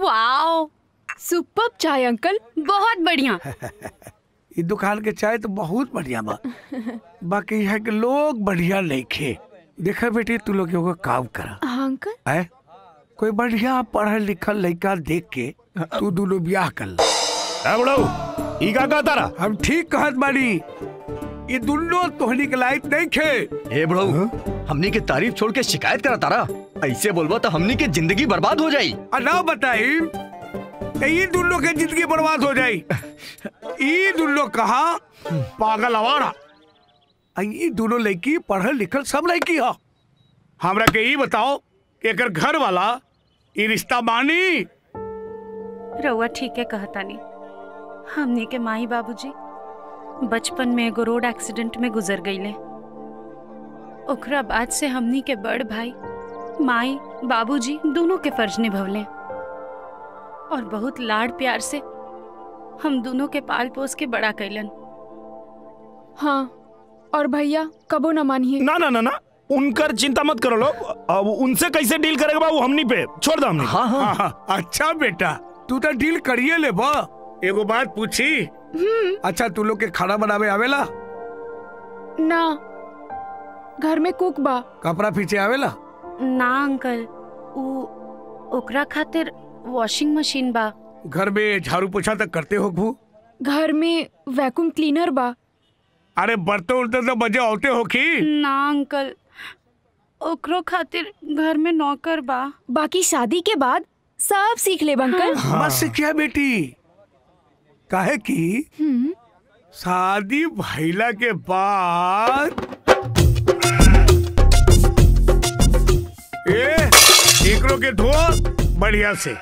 Wow, superb चाय uncle, बहुत बढ़िया। ये दुकान के चाय तो बहुत बढ़िया बा, बाकी है कि लोग बढ़िया नहीं खे। देखा बेटी, तू लोग एगो काम करा। हाँ अंकल। है कोई बढ़िया पढ़ल लिखल लड़का देख के तू दोनों ब्याह कर ला। ई का कहता रहा? हम ठीक कहत बानी, ये दोनों तोहनी के लायक नहीं खे। ए बड़ऊ, हमनी के तारीफ छोड़ के शिकायत करा तारा। ऐसे बोलबा तो हमनी के जिंदगी बर्बाद हो जाई। ना बताई, ये दोनों के जिंदगी बर्बाद हो जाई। ये दोनों कहा पागल आवारा। ये दोनों लड़की पढ़ल लिखल सब लड़की है। हमरा के ये बताओ कि एकर घर वाला ये रिश्ता मानी? रउआ ठीक है कहता नहीं। हमनी के माई बाबूजी बचपन में एगो रोड एक्सीडेंट में गुजर गईले। ओकरा बाद से हमनी के बड़ भाई माई बाबूजी दोनों के फर्ज निभवले और बहुत लाड प्यार से हम दोनों के पाल पोस के बड़ा कैलन। हाँ, और भैया कबो न मानिए। ना ना ना ना, उनकर चिंता मत करो लोग। अब उनसे कैसे डील करेगा बाबू, हमनी पे छोड़ दो हमनी। हाँ हाँ, हाँ। अच्छा बेटा, तू तो डील करिए ले बा। एगो बात पूछी, अच्छा तू लोग के खाना बनावे आवेला? ना, घर में कुक बा। कपड़ा पीछे आवेला? ना अंकल, ओकरा खातिर वॉशिंग मशीन बा। घर में झाड़ू पोछा तक करते हो भू? घर में वैक्यूम क्लीनर बा। अरे बर्तन उर्तन तो बजे होते हो की? ना अंकल, ओकरो खातिर घर में नौकर बा। बाकी शादी के बाद सब सीख ले अंकल। मत सीखिया बेटी, काहे की शादी भइला के बाद एकरो के धो बढ़िया से।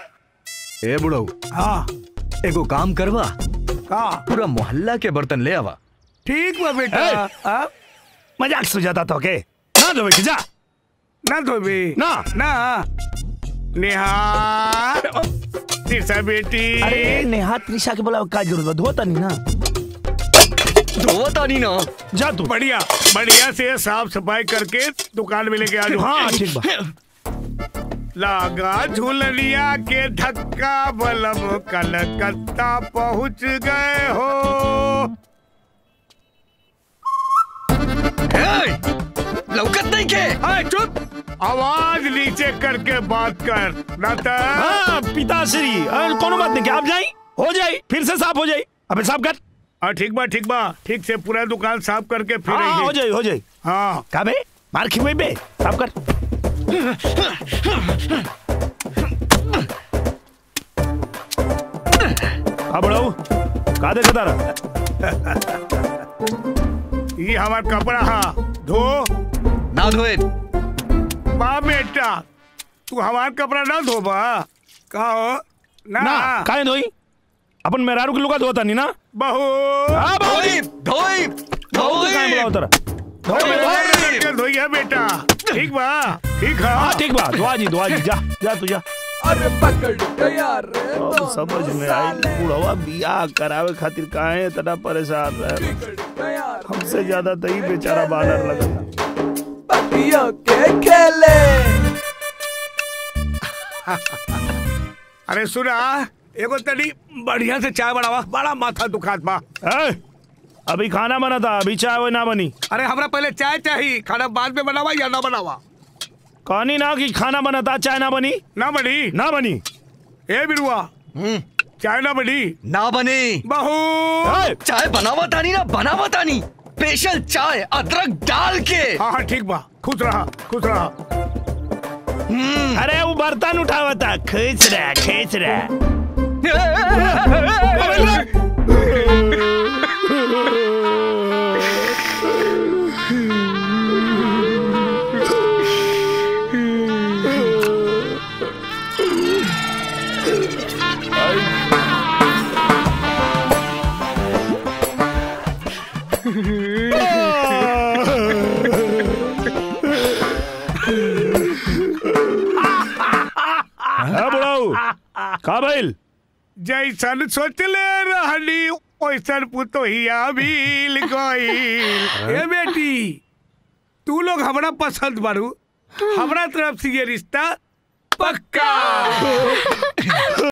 ए बुढ़ऊ, हाँ एगो काम करवा, का पूरा मोहल्ला के बर्तन ले आवा। ठीक बा बेटा। मजाक सुझाता तो के ना धोबे के जा। ना धोबे ना ना। नेहा, त्रिशा बेटी। अरे नेहा त्रिशा के बोला का जरूरत, धोता नहीं ना। धोता नहीं ना, जा तू। बढ़िया बढ़िया से साफ सफाई करके दुकान में लेके आ जाओ। हाँ ठीक बा। लागा झूलनिया के धक्का, बलम कलकत्ता पहुंच गए हो। लौकत नहीं के? चुप, आवाज नीचे करके बात कर ना तो। हाँ पिताश्री, कोनो बात नहीं, क्या आप जाई हो जाई, फिर से साफ हो जाई। अबे साफ कर। हाँ ठीक बा, ठीक बा, ठीक से पूरा दुकान साफ करके फिर हाँ, हो जाई हो जाई। हाँ का बे मार खिबे बे, साफ कर। अब बढ़ाओ, का देखता रहा? ये हमार कपड़ा हा, धो ना धोए। बा बेटा, तू हमार कपड़ा ना धो बा। कहो ना, ना काहे धोई? अपन मेहरारू के लुगा धोता नहीं ना? बहू हाँ धोई धोई धोई। काहे बुलाओ तेरा? धोइया बेटा। ठीक बा, ठीक है। हाँ ठीक बा, दुआ जी जा जा तू जा। अरे पकड़ तैयार रे, अब समझ में आई, बुढ़वा बियाह करावे खातिर काहे इतना परेशान रहे। हमसे ज्यादा तो ही बेचारा बानर लगा। पतियों के खेले। अरे सुना, एगो तनी बढ़िया से चाय बनावा, बड़ा माथा दुखात बा। अभी खाना बना था, अभी चाय ना बनी। अरे हमरा पहले चाय चाहिए, खाना बाद में बनावा या ना बनावा? कहानी ना कि खाना बना था चाय ना बनी। ना बनी, ना बनी। ए बिरुआ, चाय ना बनी। ना बनी। बहू चाय बनावा तानी ना, बनावा तानी। स्पेशल चाय अदरक डाल के। हाँ हाँ ठीक बा, खुश रहा खुश रहा। अरे वो बर्तन उठावा था, खींच रहा। का भइल? जैसन सोचले रहनी ओइसन पुतोहिया मिल गइल। ए बेटी, तू लोग हमरा पसंद बारू, हमरा तरफ से ये रिश्ता पक्का।